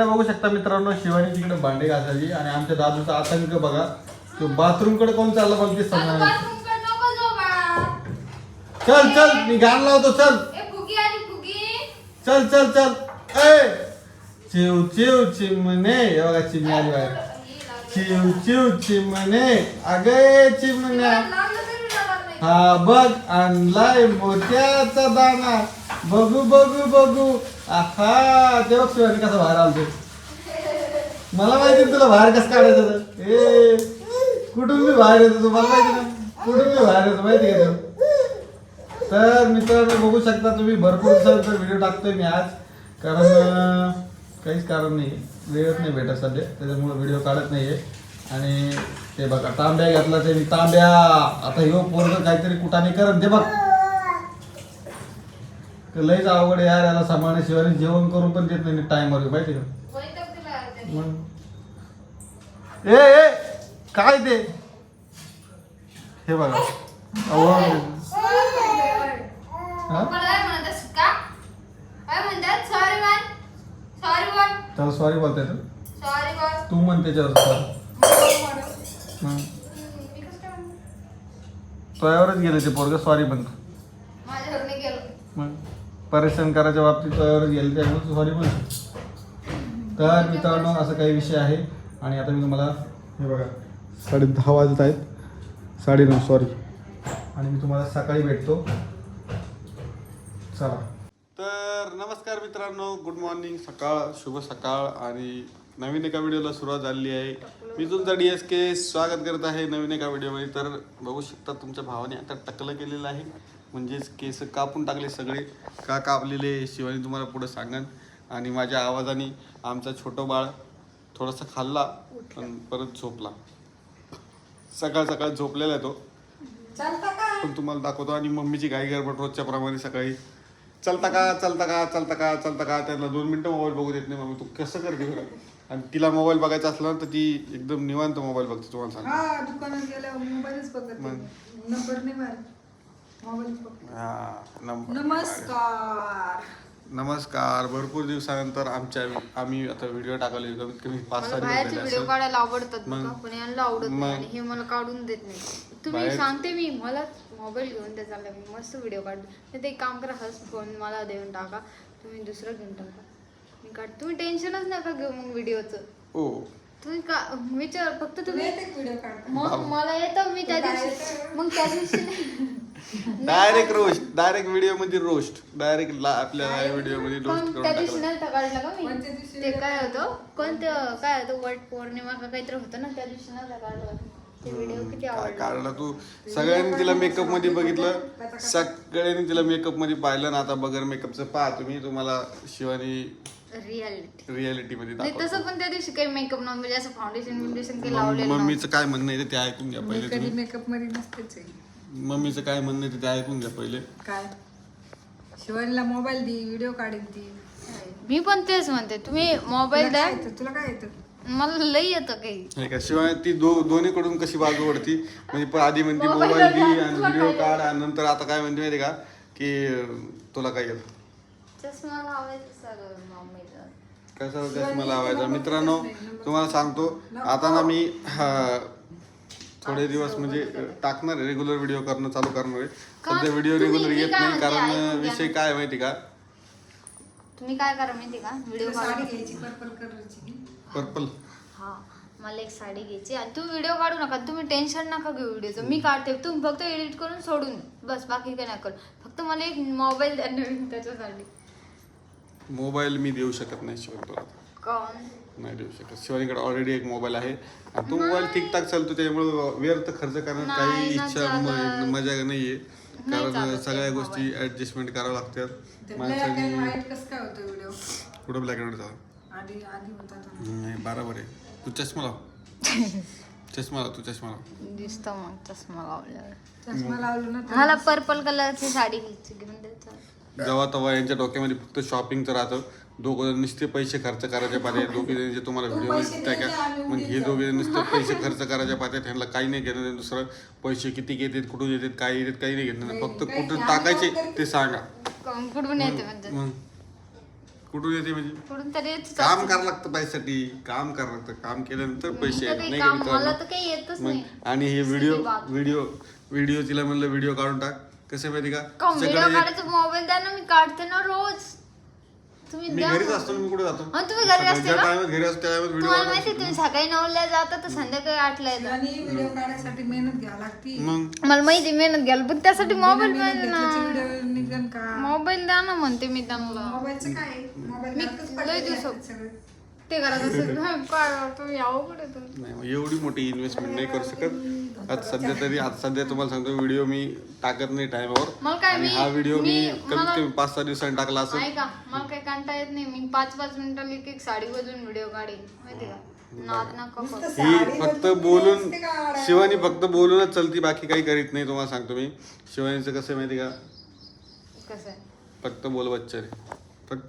बघू शकता मित्रांनो, शिवानी तिकडे भांडे घासायची आणि आमच्या दादूचा आतंक बघा. तो बाथरूम कडे कोण चालला बघ ते समजा. चल चल मी गाणं लावतो. चल चल चल चल. ए चिव चिव चिमणे. हे बघा चिमणी आली बाहेर. चिव चिव चिमणे. अगे चिमण्या हा बघ आणलाय मोत्याचा दाणा. बघू बघू बघू. आहा ते बघ शिवानी कसा बाहेर आलतो. मला माहिती तुला बाहेर कसं काढायचं. ए कुठून मी बाहेर येतो तुम्हाला माहिती ना. कुठून मी बाहेर येतो माहिती का. तर मित्रांनो बघू शकता तुम्ही, भरपूर दिवसानंतर व्हिडिओ टाकतोय मी आज. कारण काहीच कारण नाही, वेळच नाही भेटत सध्या, त्याच्यामुळे व्हिडिओ काढत नाहीये. आणि ते बघा तांब्या घेतला ते तांब्या. आता ह्यो पोरग काहीतरी कुठाने करत ते बघ. लईच अवघड यार याला सांभाळण्याशिवाय. जेवण करून पण देत नाही टाइमवर माहिती का. ए ए काय ते हे बघा. त्याला सॉरी बोलताय तू म्हण त्याच्यावर तोयावरच गेले ते पोरग. सॉरी म्हणतो मग परेशान करायच्या बाबतीत तोयावरच गेले, त्यामुळे सॉरी म्हणतो. तर मित्रांनो असं काही विषय आहे. आणि आता मी तुम्हाला हे बघा 10:30 वाजत आहेत. 9:30 सॉरी. आणि मी तुम्हाला सकाळी भेटतो. चला. तर नमस्कार मित्रांनो, गुड मॉर्निंग, सकाळ, शुभ सकाळ. आणि नवीन एका व्हिडिओला सुरुवात झाली आहे. मी तुमचा DSK स्वागत करत आहे नवीन एका व्हिडिओमध्ये. तर बघू शकता तुमच्या भावाने आता टकलं केलेलं आहे, म्हणजेच केस कापून टाकले सगळे. का कापलेले शिवानी तुम्हाला पुढे सांगन. आणि माझ्या आवाजाने आमचा छोटं बाळ थोडासा खाल्ला पण परत झोपला. सकाळ सकाळ झोपलेला आहे तो, पण तुम्हाला दाखवतो. आणि मम्मीची घाई गडबड रोजच्या प्रमाणे सकाळी. चलता का चलता का चलता का चलता का. त्यांना 2 मिनिटं मोबाईल बघू देत नाही मम्मी. तू कसं करते बरं. आणि तिला मोबाईल बघायचा असला तर ती एकदम निवांत मोबाईल बघते. तुम्हाला सांगतो दुकानात गेल्यावर मोबाईलच बघत नंबर नाही मारत, मोबाईलच बघते. नमस्कार नमस्कार. भरपूर दिवसानंतर आम्ही आता व्हिडिओ टाकले. कमीत कमी 5-6 दिवस व्हिडिओ काढायला आवडतात पण यांना आवडत नाही आणि हे मला काढून देत नाही. तुम्ही सांगते मी मला मोबाईल घेऊन द्या, चालला मी मस्त व्हिडिओ काढतो. ते एक काम करा, हस फोन मला देऊन टाका, तुम्ही दुसरं घेऊन टाका, मी काढ. तुम्ही टेन्शनच नका घेऊ मग व्हिडिओचं. हो तुम्ही का विचार फक्त तुम्ही व्हिडिओ काढतो. मग मला येतं. मी त्या दिवशी मग त्या दिवशी डायरेक्ट व्हिडिओ मध्ये रोस्ट. डायरेक्ट आपल्या व्हिडिओ मध्ये रोस्ट करून त्या दिवशी नव्हता काढला का मी. ते काय होतं कोणतं काय होतं वट पौर्णिमा का काहीतरी होतं ना, त्या दिवशी नव्हता काढला ते व्हिडिओ. किती आवडला. काढला तू. सगळ्यांनी तिला मेकअप मध्ये बघितलं, सगळ्यांनी तिला मेकअप मध्ये पाहिलं ना. आता बगर मेकअपचं पहा तुम्ही, तुम्हाला शिवानी रियालिटी मध्ये तसं. पण त्या दिवशी काही मेकअप नव्हतं, म्हणजे असं फाउंडेशन काही लावलेलं. मम्मीचं काय म्हणणं आहे ते ऐकून घ्या पहिले तुम्ही. मेकअप मध्ये नसतेच. मम्मीचं काय म्हणणं आहे ते ऐकून घ्या पहिले. काय शिवानीला मोबाईल दे, व्हिडिओ काढेल ती. मी पण तेच म्हणते, तुम्ही मोबाईल द्या. तुला काय येतं. मला लई येतं काही. का शिवाय ती दोन्हीकडून कशी बाजू ओढती. म्हणजे आधी म्हणते मोबाईल दे आणि व्हिडिओ काढ, आणि नंतर आता काय म्हणते माहिती का की तुला काय येतं. चष्मा लावायचं सगळं मम्मीचं. कसं चष्मा लावायचा. मित्रांनो तुम्हाला सांगतो आता ना मी थोडे दिवस म्हणजे टाकणार आहे, रेग्युलर व्हिडिओ करणं चालू करणार आहे. सध्या व्हिडिओ रेग्युलर येत नाही कारण विषय काय माहिती का. तुम्ही काय करा माहिती का, व्हिडिओ साडी घ्यायची पर्पल कलरची. पर्पल. हा मला एक साडी घ्यायची आणि तुम्ही व्हिडिओ काढू नका. तुम्ही टेन्शन नका घेऊ व्हिडिओचं, मी काढते. तुम्ही फक्त एडिट करून सोडून बस, बाकी काय नका. फक्त मला एक मोबाईल द्या नवीन त्याच्यासाठी. मोबाईल मी देऊ शकत नाही शिवानी तुला. कोण नाही देऊ शकत. शिवानीकडे ऑलरेडी एक मोबाईल आहे आणि तो मोबाईल ठीकठाक चालतो, त्यामुळे व्यर्थ खर्च करण्यात काही इच्छा मजा नाहीये. कारण सगळ्या गोष्टी ऍडजस्टमेंट करावं लागतात माणसाने. कुठं ब्लॅक अँड व्हाईट नाही बरोबर आहे. तू चष्मा लाव. चष्मा लाव. तू चष्मा लाव. दिसतो मग चष्मा लावल्यावर. चष्मा लावलो ना. मला पर्पल कलरची साडी घ्यायची, घेऊन द्यायचं. जेव्हा तेव्हा यांच्या डोक्यामध्ये फक्त शॉपिंगचं राहतं. दोघं नुसते पैसे खर्च करायच्या पाहिजे. दोघे जे तुम्हाला व्हिडिओ दिसताय का, मग हे दोघे नुसते पैसे खर्च करायच्या पाहिजे. त्यांना काही नाही घेणं. दुसरं पैसे किती घेतात, कुठून येतात, काय येतात, काही नाही घेणं. फक्त कुठं टाकायचे ते सांगा. कुठून येते म्हणजे मग कुठून येते म्हणजे कुठून तरी येतच काम असतं. करावं लागतं पैशासाठी, काम करावं लागतं, काम केल्यानंतर पैसे तर येतात, काही नाही का काम मला मित्रांनो? तर काही येतच मग नाही. आणि हे सीधी बात. व्हिडिओ तिला म्हणलं व्हिडिओ काढून टाक. कसं माहिती का व्हिडिओ तिच्याकडे काढायचा मोबाईल द्या ना, मी काढते ना रोज. तुम्ही मी द्या घरीच ना. असतो ना, मी कुठे जातो? हा, तुम्ही घरी असते ज्या का? टायमात घरी असतो त्या टायमात व्हिडिओ तुम्हाला माहिती तुम्ही सकाळी 9ला जाता तर संध्याकाळी 8ला येतात. आणि व्हिडिओ काढायसाठी मेहनत घ्यावी लागती. मग मला माहिती मेहनत घ्याल, पण त्यासाठी मोबाईल पाहिजे ना. व्हिडिओ निघन का? मोबाईल द्या ना म्हणते मी त्यांना. मोबाईलचं काय आहे? मोबाईल मी घरातच लय पडलेले दिवस- आहेत सगळे. ते घरात असेल काय तुम्ही अवघड आहे तुम्ही. नाही, मग एवढी मोठी इन्व्हेस्टमेंट नाही करू शकत आता सध्या तुम्हाला सांगतो व्हिडिओ मी टाकत नाही टाइमवर. मला काय आणि हा व्हिडिओ मी कमीत मला- कमी 5-6 दिवसांनी टाकला असेल. ऐका, मला काही कंटाळा येत नाही. मी 5-5 मिनिटाला एक साडी बदलून व्हिडिओ काढेन माहिती का. नाद नका करू. ही फक्त बोलून शिवानी फक्त बोलूनच चलती, बाकी काही करीत नाही. तुम्हाला सांगतो मी शिवानीचं कसं आहे माहिती का, कसं आहे फक्त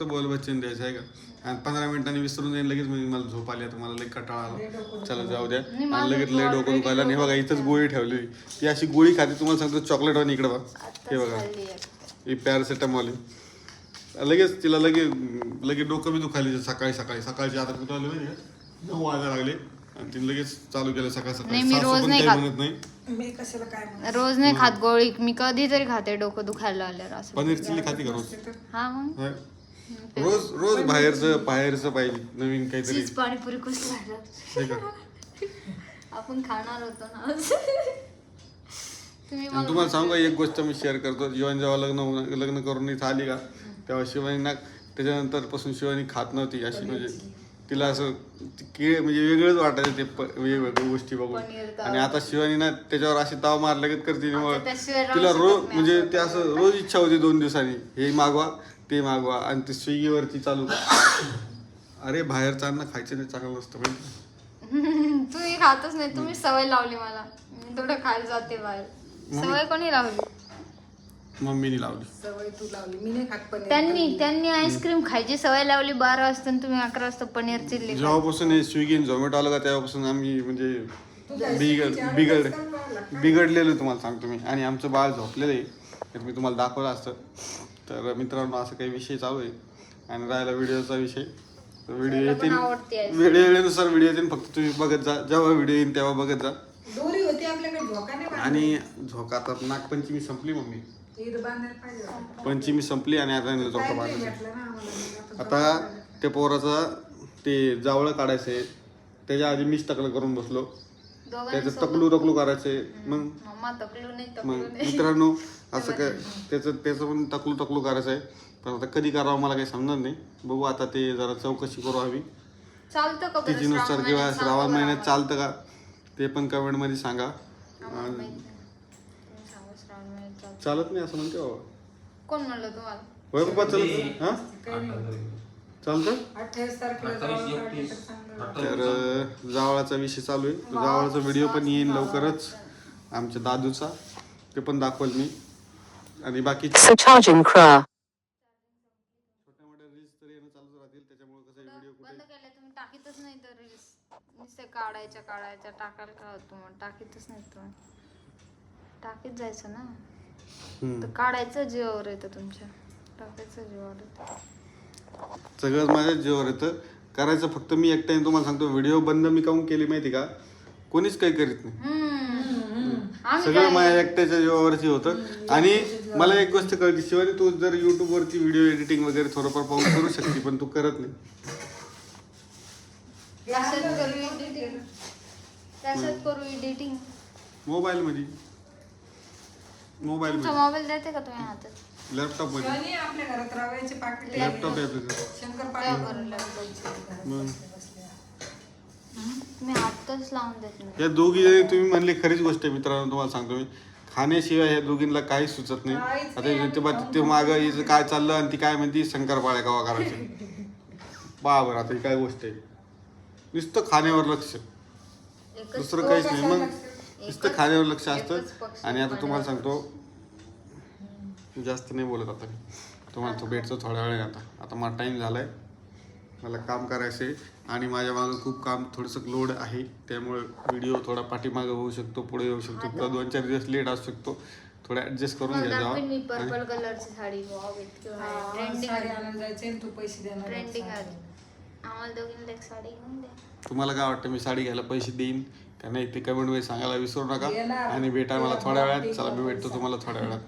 बोल बच्चन द्यायचं आहे का. आणि 15 मिनिटांनी विसरून जाईल लगेच, म्हणजे मला झोप आली आता, मला लई कंटाळा आला, चला जाऊ द्या. आणि लगेच लय डोकं दुखायला. आणि हे बघा इथंच गोळी ठेवली, ती अशी गोळी खाते तुम्हाला सांगतो चॉकलेट वाणी. इकडे बघा, हे बघा ही पॅरासिटामॉल आहे. लगेच तिला लगेच डोकं बी दुखायला सकाळची आता कुठं आलं माहिती का, 9 वाजायला लागले आणि तिने लगेच चालू केलं सकाळी. नाही, मी सासू रोज पण नाही काही खात. म्हणत नाही. मी कशाला काय म्हणू? रोज नाही खात गोळी, मी कधीतरी खाते डोकं दुखायला आल्यावर असं. पनीर चिल्ली खाते का रोज? हा मग होय. रोज बाहेरचं पाहिजे नवीन काहीतरी. चीज पाणीपुरी कसं लागलं. हे का? आपण खाणार होतो ना. तुम्ही आणि तुम्हाला सांगू का एक गोष्ट मी शेअर करतो. शिवानी जेव्हा लग्न करून इथं आली का, तेव्हा शिवानी ना त्याच्यानंतर पासून शिवानी खात नव्हती अशी, म्हणजे तिला असं म्हणजे वेगळंच वाटायचं ते वेगवेगळ्या गोष्टी बघून. पनीर आणि आता शिवानी ना त्याच्यावर अशी ताव मार लगेच करते. आता त्याशिवाय राहू तिला शकत रोज नाही म्हणजे असं ते असं रोज इच्छा होती 2 दिवसांनी हे मागवा ते मागवा. आणि ते स्विगीवरती चालू अरे बाहेरचं अन्न खायचं नाही, चांगलं नसतं माहिती. तुम्ही खातच नाही, तुम्ही सवय लावली मला. मी थोडं खायला जाते बाहेर. सवय कोणी लावली? मम्मीने लावली. सवय तू लावली, मी नाही खात पनीर. त्यांनी आईस्क्रीम खायची सवय लावली 12 वाजता आणि तुम्ही 11 वाजता पनीर चिल्ली. जेव्हापासून हे स्विगी आणि झोमॅटो आलं का तेव्हापासून आम्ही म्हणजे बिघडलेलो तुम्हाला सांगतो मी. आणि आमचं बाळ झोपलेलं आहे, तर मी तुम्हाला दाखवलं असतं. तर मित्रांनो असं काही विषय चालू आहे. आणि राहिला व्हिडिओचा विषय, व्हिडिओ येतील वेळेनुसार व्हिडिओ येतील, फक्त तुम्ही बघत जा. जेव्हा व्हिडिओ येईल तेव्हा बघत जा. दोरी होती आपल्याकडे, धोका नाही बांधला. आणि झोका आता नागपंचमी संपली मम्मी, ईद बांधायला पाहिजे होतं. पंचमी संपली आणि आता झोका टाइम नाही बांधायचा. भेटला ना आम्हाला. आता त्या पोराचा ते जावळं काढायचं आहे, त्याच्या आधी मीच टकलं करून बसलो. त्याचं तकलू करायचंय. मग मम्मा तकलू नाही मग मित्रांनो असं काय त्याचं पण तकलू करायचं आहे. पण आता कधी करावं मला काही समजणार नाही. बघू आता ते जरा चौकशी करू हवी चालतं का बरं? तिथीनुसार, किंवा श्रावण महिन्यात चालतं का ते पण कमेंट मध्ये सांगा. चालत नाही असं म्हणते बाबा. कोण म्हणलं तुम्हाला? होय पप्पा चालत हा चालतं. 28 तारखेला जावं काढलं तर चांगलं. तर जावळाचा विषय चालू आहे. जावळाचा व्हिडिओ पण येईल लवकरच आमच्या दादूचा, ते पण दाखवल मी. आणि बाकी Charging Cra. छोट्या मोठ्या रील्स तर येणं चालूच राहतील. त्याच्यामुळे कसं व्हिडिओ बंद केलं तुम्ही, टाकीतच नाही तर रील्स. नुसते काढायच्या टाकायला का होतो मग, टाकीतच नाही तुम्ही. टाकीत जायचं ना, तर काढायचं जीवावर येतं तुमच्या, टाकायचं जीवावर येतं. सगळं माझ्या जीवावर येतं. करायचं फक्त मी एकट्याने. तुम्हाला सांगतो व्हिडिओ बंद मी काहून केली माहिती का, कोणीच काही करीत नाही. सगळं माझ्या एकट्याच्या जीवावरची होतं. आणि मला एक गोष्ट कळली, शिवानी तू जर युट्यूब वरती व्हिडिओ एडिटिंग वगैरे थोडंफार पाहून करू शकते, पण तू करत नाही. त्याच्यात करू एडिटिंग मोबाईल मध्ये मोबाईल देते का तुम्ही हातात? लॅपटॉप मध्ये. आणि आपल्या घरात रव्याचे पाकिट, लॅपटॉप आहे तुम्ही हातच लावून देत नाही. या दोघी तुम्ही म्हणले खरीच गोष्ट आहे मित्रांनो. तुम्हाला सांगतो मी, खाण्याशिवाय ह्या दोघींना काहीच सुचत नाही. आता ते मागं हिचं काय चाललं आणि ती काय म्हणती शंकरपाळ्या कवा करायचे. पहा बरं आता ही काय गोष्ट आहे. नुसतं खाण्यावर लक्ष, दुसरं काहीच नाही. मग नुसतं खाण्यावर लक्ष असतं. आणि आता तुम्हाला सांगतो जास्त नाही बोलत आता मी. तुम्हाला तो भेटतो थोड्या वेळाने. आता मला टाईम झालाय, मला काम करायचं आहे. आणि माझ्या मागं खूप काम, थोडंसं लोड आहे. त्यामुळे व्हिडिओ थोडा पाठीमागं होऊ शकतो, पुढे येऊ शकतो, किंवा 2-4 दिवस लेट असू शकतो. थोडं ऍडजस्ट करून मला घ्या दाखवेन मी जावा. पर्पल कलरची साडी वाव इतकी हा, ट्रेंडिंग साडी आणायला जायचे आणि तू पैसे देणार ट्रेंडिंग आहे आम्हाला दोघींना एक साडी घेऊन दे तुम्हाला काय वाटतं मी साडी घ्यायला पैसे देईन का नाही ते कमेंट मध्ये सांगायला विसरू नका देणार. आणि भेटा मला थोड्या वेळात. देणार. चला मी भेटतो तुम्हाला थोड्या वेळात.